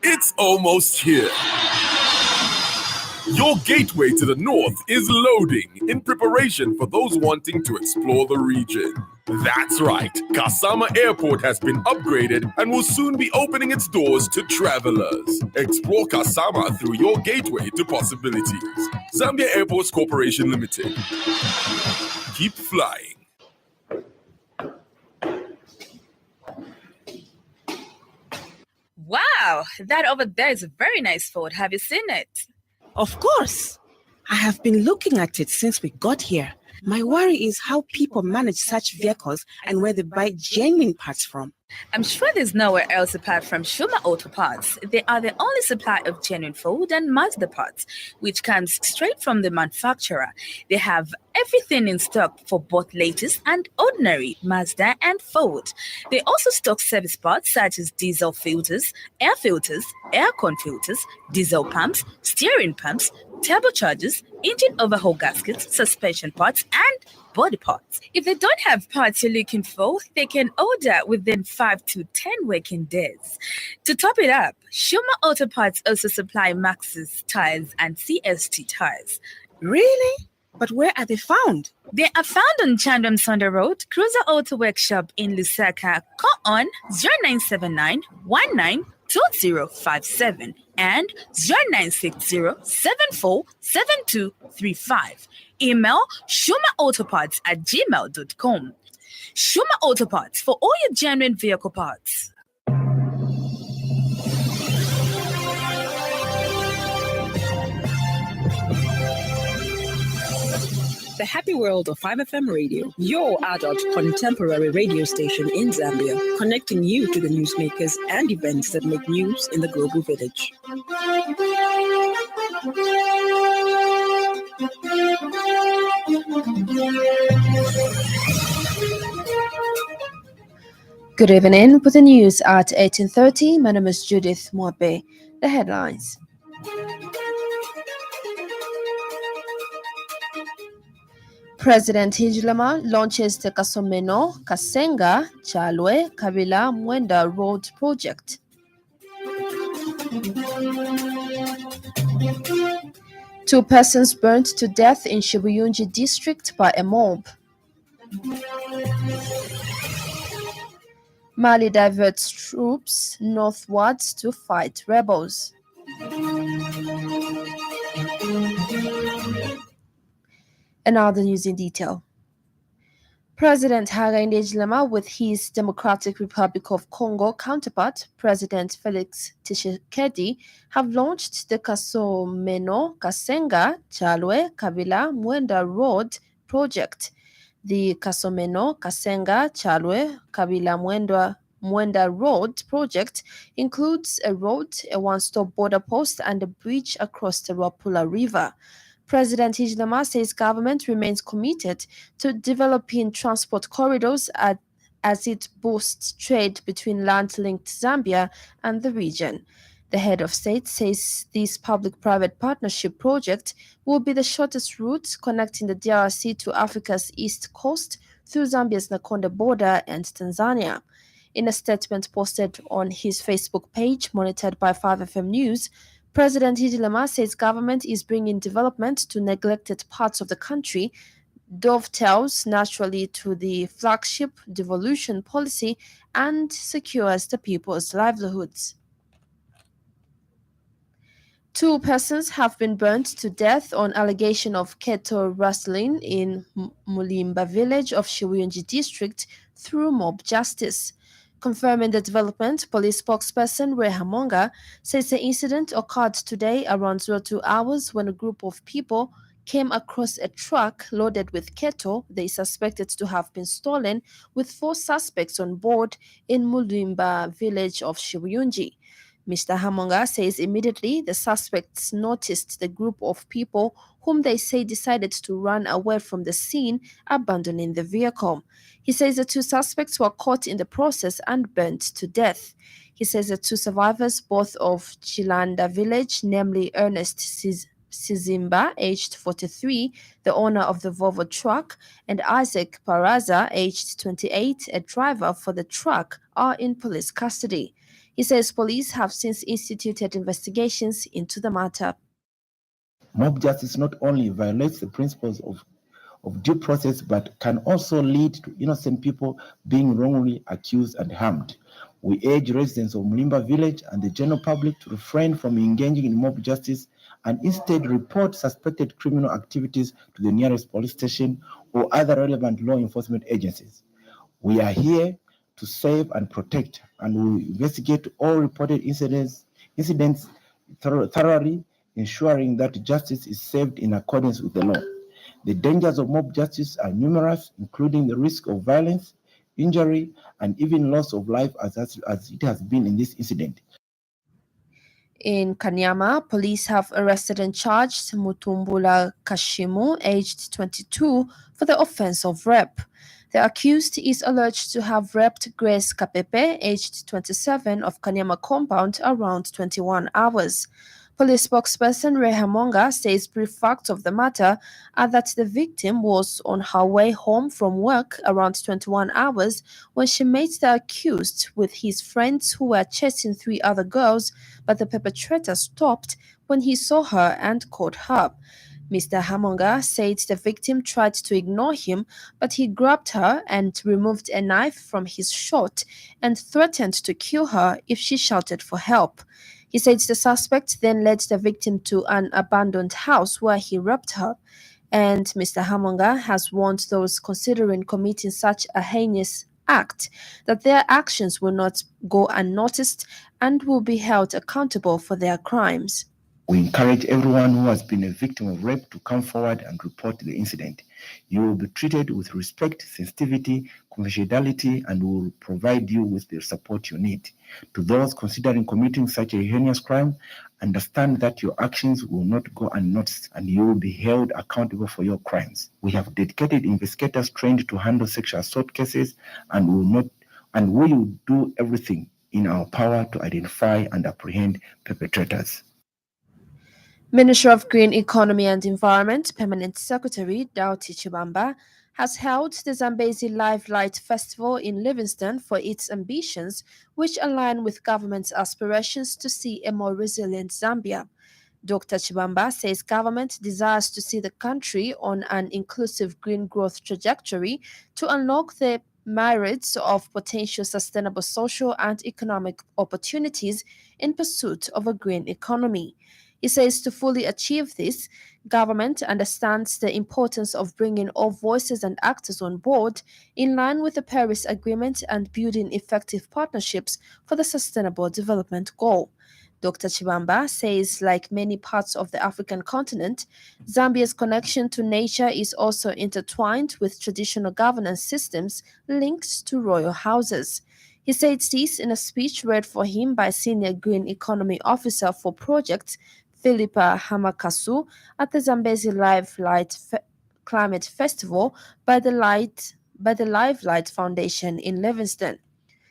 It's almost here. Your gateway to the north is loading in preparation for those wanting to explore the region. That's right, Kasama Airport has been upgraded and will soon be opening its doors to travelers. Explore Kasama through your gateway to possibilities. Zambia Airports Corporation Limited. Keep flying. Wow, that over there is a very nice Ford. Have you seen it? Of course. I have been looking at it since we got here. My worry is how people manage such vehicles and where they buy genuine parts from. I'm sure there's nowhere else apart from Shuma Auto Parts. They are the only supplier of genuine Ford and Mazda parts, which comes straight from the manufacturer. They have everything in stock for both latest and ordinary Mazda and Ford. They also stock service parts such as diesel filters, air con filters, diesel pumps, steering pumps, turbochargers, engine overhaul gaskets, suspension parts, and body parts. If they don't have parts you're looking for, they can order within 5 to 10 working days. To top it up, Shuma Auto Parts also supply Maxxis tires and CST tires. Really? But where are they found? They are found on Chandram Sonda Road, Cruiser Auto Workshop in Lusaka. Call on 0979 192057 and 0960747235. Email shumaautoparts@gmail.com. Shuma Auto Parts for all your genuine vehicle parts. The Happy World of 5FM Radio, your adult contemporary radio station in Zambia, connecting you to the newsmakers and events that make news in the global village. Good evening. With the news at 18:30, my name is Judith Mwape. The headlines. President Hichilema launches the Kasomeno, Kasenga, Chalwe, Kabila, Mwenda Road project. Two persons burned to death in Shibuyunji district by a mob. Mali diverts troops northwards to fight rebels. And now the news in detail. President Hakainde Hichilema with his Democratic Republic of Congo counterpart, President Felix Tshisekedi, have launched the Kasomeno, Kasenga, Chalwe, Kabila, Mwenda Road project. The Kasomeno, Kasenga, Chalwe, Kabila, Mwenda Road project includes a road, a one-stop border post, and a bridge across the Rwapula River. President Hichilema says government remains committed to developing transport corridors as it boosts trade between land-linked Zambia and the region. The head of state says this public-private partnership project will be the shortest route connecting the DRC to Africa's east coast through Zambia's Nakonde border and Tanzania. In a statement posted on his Facebook page, monitored by 5FM News, President Hichilema says government is bringing development to neglected parts of the country dovetails naturally to the flagship devolution policy and secures the people's livelihoods. 2 persons have been burnt to death on allegation of cattle rustling in Mulimba village of Shiwuyunji district through mob justice. Confirming the development, police spokesperson Ray Hamonga says the incident occurred today around 02 hours when a group of people came across a truck loaded with cattle they suspected to have been stolen, with 4 suspects on board in Mulimba village of Shiwuyunji. Mr. Hamonga says immediately the suspects noticed the group of people whom they say decided to run away from the scene, abandoning the vehicle. He says the 2 suspects were caught in the process and burnt to death. He says the 2 survivors, both of Chilanda village, namely Ernest Sizimba, aged 43, the owner of the Volvo truck, and Isaac Paraza, aged 28, a driver for the truck, are in police custody. He says police have since instituted investigations into the matter. Mob justice not only violates the principles of due process, but can also lead to innocent people being wrongly accused and harmed. We urge residents of Mulimba village and the general public to refrain from engaging in mob justice and instead report suspected criminal activities to the nearest police station or other relevant law enforcement agencies. We are here to save and protect, and we will investigate all reported incidents thoroughly, ensuring that justice is served in accordance with the law. The dangers of mob justice are numerous, including the risk of violence, injury, and even loss of life as it has been in this incident. In Kanyama, police have arrested and charged Mutumbula Kashimu, aged 22, for the offense of rape. The accused is alleged to have raped Grace Kapepe, aged 27, of Kanyama compound around 21 hours. Police spokesperson Ray Hamonga says brief facts of the matter are that the victim was on her way home from work around 21 hours when she met the accused with his friends who were chasing 3 other girls, but the perpetrator stopped when he saw her and caught her. Mr. Hamonga said the victim tried to ignore him, but he grabbed her and removed a knife from his shirt and threatened to kill her if she shouted for help. He said the suspect then led the victim to an abandoned house where he raped her. And Mr. Hamonga has warned those considering committing such a heinous act that their actions will not go unnoticed and will be held accountable for their crimes. We encourage everyone who has been a victim of rape to come forward and report the incident. You will be treated with respect, sensitivity, confidentiality, and we will provide you with the support you need. To those considering committing such a heinous crime, understand that your actions will not go unnoticed and you will be held accountable for your crimes. We have dedicated investigators trained to handle sexual assault cases, and we will do everything in our power to identify and apprehend perpetrators. Minister of Green Economy and Environment, Permanent Secretary Dauti Chibamba, has held the Zambezi Live Light Festival in Livingston for its ambitions, which align with government's aspirations to see a more resilient Zambia. Dr. Chibamba says government desires to see the country on an inclusive green growth trajectory to unlock the merits of potential sustainable social and economic opportunities in pursuit of a green economy. He says to fully achieve this, government understands the importance of bringing all voices and actors on board in line with the Paris Agreement and building effective partnerships for the Sustainable Development Goal. Dr. Chibamba says, like many parts of the African continent, Zambia's connection to nature is also intertwined with traditional governance systems linked to royal houses. He said this in a speech read for him by Senior Green Economy Officer for Projects, Philippa Hamakasu, at the Zambezi Live Light Climate Festival by the Live Light Foundation in Livingston.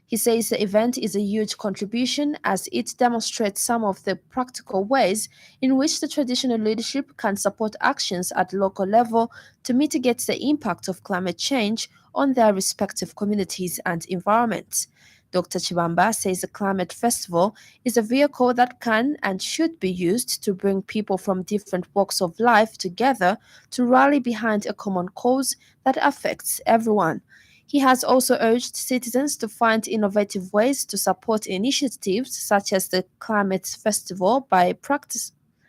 He says the event is a huge contribution as it demonstrates some of the practical ways in which the traditional leadership can support actions at local level to mitigate the impact of climate change on their respective communities and environments. Dr. Chibamba says the Climate Festival is a vehicle that can and should be used to bring people from different walks of life together to rally behind a common cause that affects everyone. He has also urged citizens to find innovative ways to support initiatives such as the Climate Festival by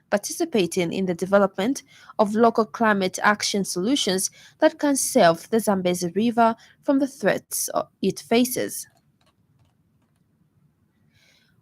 participating in the development of local climate action solutions that can save the Zambezi River from the threats it faces.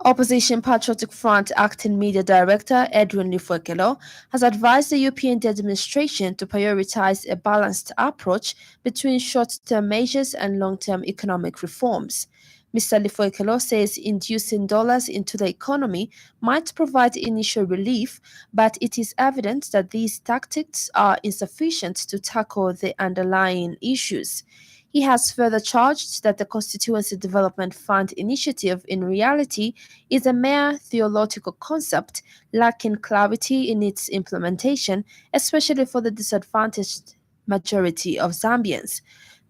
Opposition Patriotic Front Acting Media Director Edwin Lifwekelo has advised the European administration to prioritize a balanced approach between short-term measures and long-term economic reforms. Mr. Lifwekelo says inducing dollars into the economy might provide initial relief, but it is evident that these tactics are insufficient to tackle the underlying issues. He has further charged that the Constituency Development Fund initiative in reality is a mere theoretical concept lacking clarity in its implementation, especially for the disadvantaged majority of Zambians.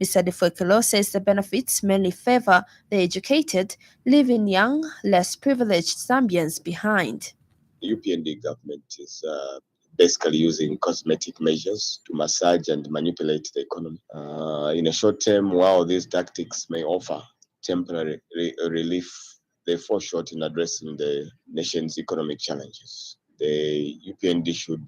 Mr. Lifwekelo says the benefits mainly favor the educated, leaving young, less privileged Zambians behind. The UPND government is basically using cosmetic measures to massage and manipulate the economy. In a short term, while these tactics may offer temporary relief, they fall short in addressing the nation's economic challenges. The UPND should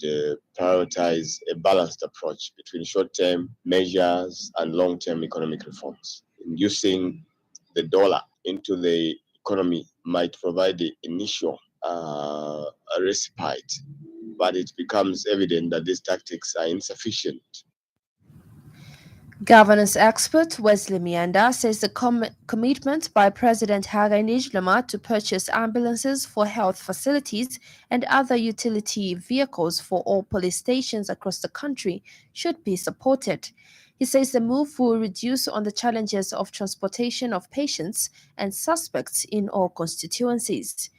prioritize a balanced approach between short-term measures and long-term economic reforms. Inducing the dollar into the economy might provide the initial respite, but it becomes evident that these tactics are insufficient. Governance expert Wesley Mianda says the commitment by President Hakainde Hichilema to purchase ambulances for health facilities and other utility vehicles for all police stations across the country should be supported. He says the move will reduce on the challenges of transportation of patients and suspects in all constituencies.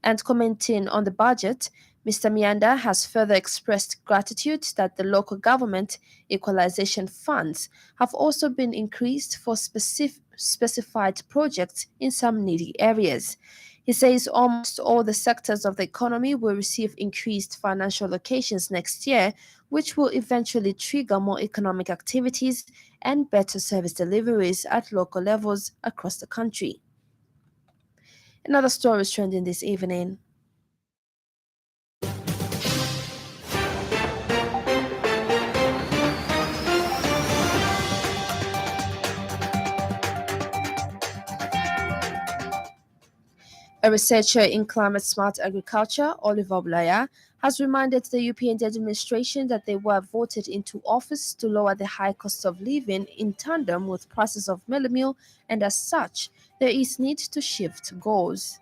And commenting on the budget, Mr. Mianda has further expressed gratitude that the local government equalization funds have also been increased for specified projects in some needy areas. He says almost all the sectors of the economy will receive increased financial allocations next year, which will eventually trigger more economic activities and better service deliveries at local levels across the country. Another story is trending this evening. A researcher in climate-smart agriculture, Oliver Blaya, has reminded the European administration that they were voted into office to lower the high cost of living in tandem with prices of meal, and as such, there is need to shift goals.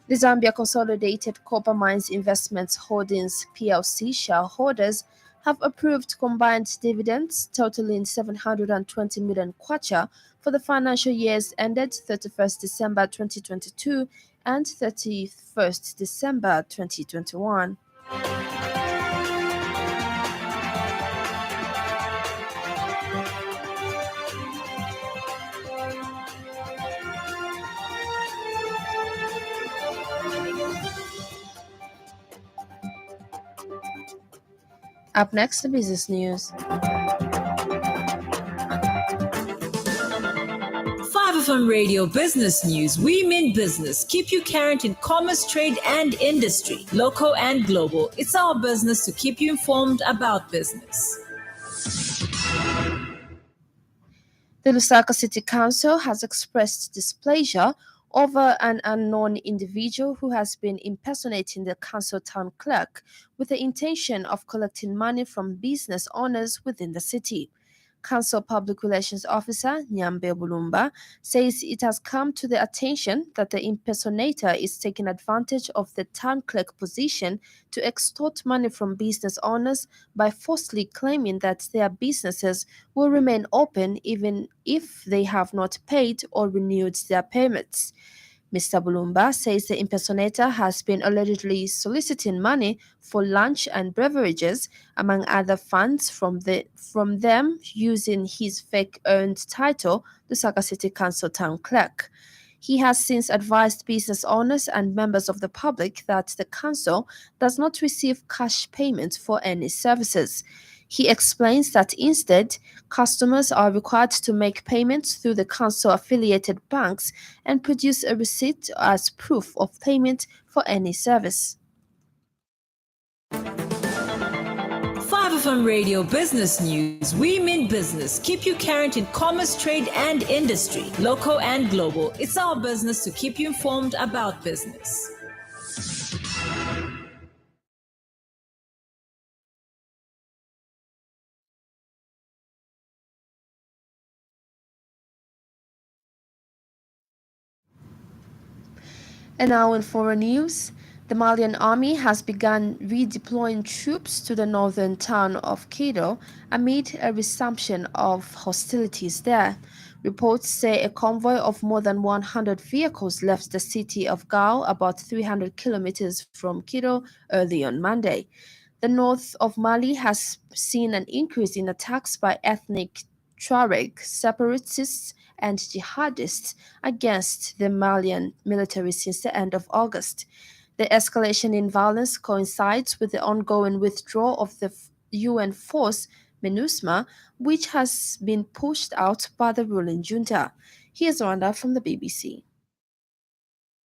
The Zambia Consolidated Copper Mines Investments Holdings plc shareholders have approved combined dividends totaling 720 million kwacha for the financial years ended 31st December 2022 and 31st December 2021. Up next, the business news. 5FM Radio Business News. We mean business. Keep you current in commerce, trade, and industry, local and global. It's our business to keep you informed about business. The Lusaka City Council has expressed displeasure over an unknown individual who has been impersonating the council town clerk with the intention of collecting money from business owners within the city. Council Public Relations Officer Nyambe Bulumba says it has come to the attention that the impersonator is taking advantage of the town clerk position to extort money from business owners by falsely claiming that their businesses will remain open even if they have not paid or renewed their permits. Mr. Bulumba says the impersonator has been allegedly soliciting money for lunch and beverages, among other funds, from them using his fake-earned title, the Lusaka City Council Town Clerk. He has since advised business owners and members of the public that the council does not receive cash payments for any services. He explains that instead, customers are required to make payments through the council-affiliated banks and produce a receipt as proof of payment for any service. 5FM Radio Business News. We mean business. Keep you current in commerce, trade, and industry, local and global. It's our business to keep you informed about business. And now in foreign news, the Malian army has begun redeploying troops to the northern town of Kidal amid a resumption of hostilities there. Reports say a convoy of more than 100 vehicles left the city of Gao, about 300 kilometers from Kidal, early on Monday. The north of Mali has seen an increase in attacks by ethnic Tuareg separatists and jihadists against the Malian military since the end of August. The escalation in violence coincides with the ongoing withdrawal of the UN force MINUSMA, which has been pushed out by the ruling junta. Here's Rwanda from the BBC.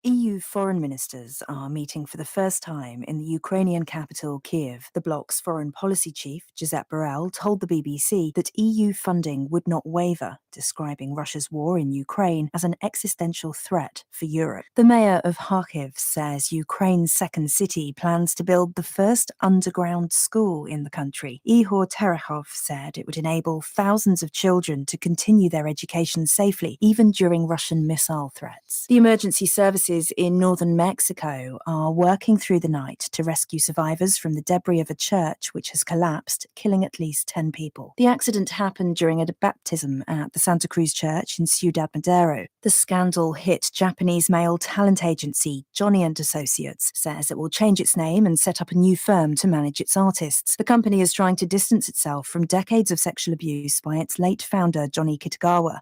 EU foreign ministers are meeting for the first time in the Ukrainian capital, Kiev. The bloc's foreign policy chief, Josep Borrell, told the BBC that EU funding would not waver, describing Russia's war in Ukraine as an existential threat for Europe. The mayor of Kharkiv says Ukraine's second city plans to build the first underground school in the country. Ihor Terekhov said it would enable thousands of children to continue their education safely, even during Russian missile threats. The emergency services in northern Mexico are working through the night to rescue survivors from the debris of a church which has collapsed, killing at least 10 people. The accident happened during a baptism at the Santa Cruz Church in Ciudad Madero. The scandal hit Japanese male talent agency Johnny & Associates says it will change its name and set up a new firm to manage its artists. The company is trying to distance itself from decades of sexual abuse by its late founder Johnny Kitagawa.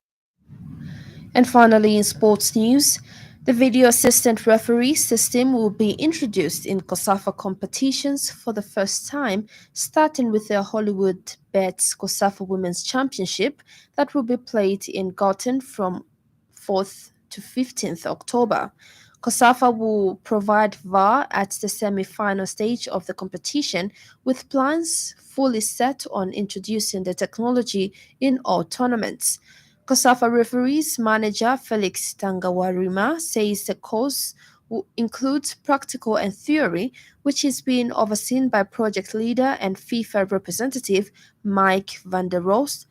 And finally, in sports news, the video assistant referee system will be introduced in COSAFA competitions for the first time, starting with the Hollywood Bets COSAFA Women's Championship that will be played in Gotham from 4th to 15th October. COSAFA will provide VAR at the semi-final stage of the competition, with plans fully set on introducing the technology in all tournaments. COSAFA referees manager Felix Tangawarima says the course will include practical and theory, which is being overseen by project leader and FIFA representative Mike van der Roos.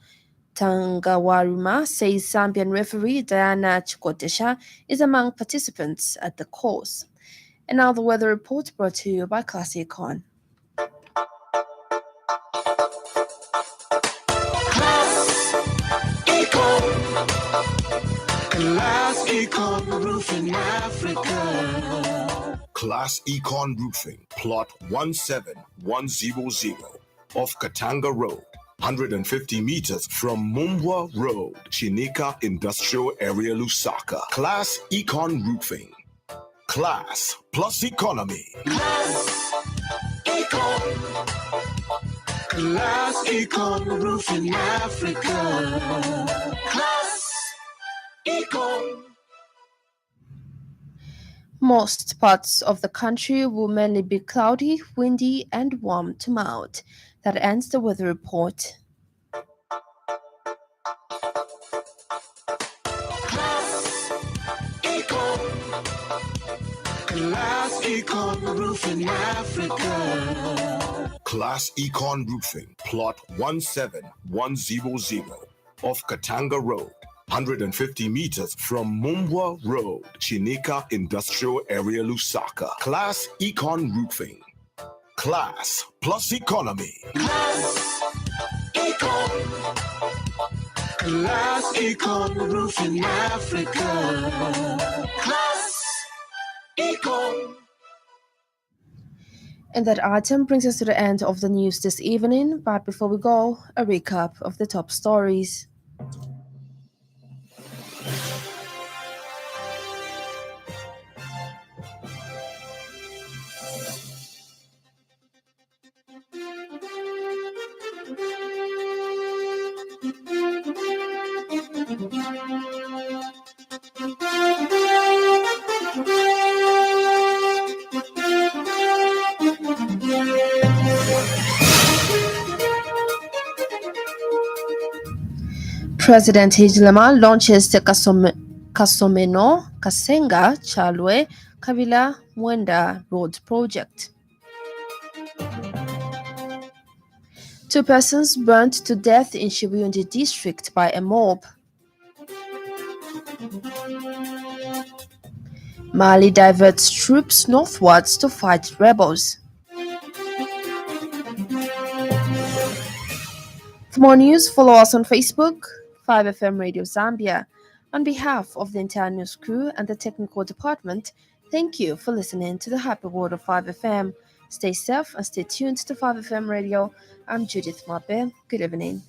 Tangawarima says Zambian referee Diana Chikotesha is among participants at the course. And now the weather report brought to you by Classy Econ. Class Econ Roofing Africa. Class Econ Roofing, plot 17100 off Katanga Road, 150 meters from Mumbwa Road, Chinika Industrial Area, Lusaka. Class Econ Roofing. Class plus economy. Class Econ. Class Econ Roofing Africa. Class Econ. Most parts of the country will mainly be cloudy, windy, and warm to mild. That ends the weather report. Class Econ. Class Econ Roofing Africa. Class Econ Roofing, plot 17100 off Katanga Road, 150 meters from Mumbwa Road, Chinika Industrial Area, Lusaka. Class Econ Roofing. Class plus economy. Class Econ. Class Econ Roofing Africa. Class Eco. And that item brings us to the end of the news this evening. But before we go, a recap of the top stories. President Hijlema launches the Kasomeno Kasenga Chalwe Kabila Mwenda Road Project. 2 persons burnt to death in Shibuyundi district by a mob. Mali diverts troops northwards to fight rebels. For more news, follow us on Facebook, 5FM Radio Zambia. On behalf of the entire news crew and the technical department, thank you for listening to the Happy World of 5FM. Stay safe and stay tuned to 5FM Radio. I'm Judith Mwape. Good evening.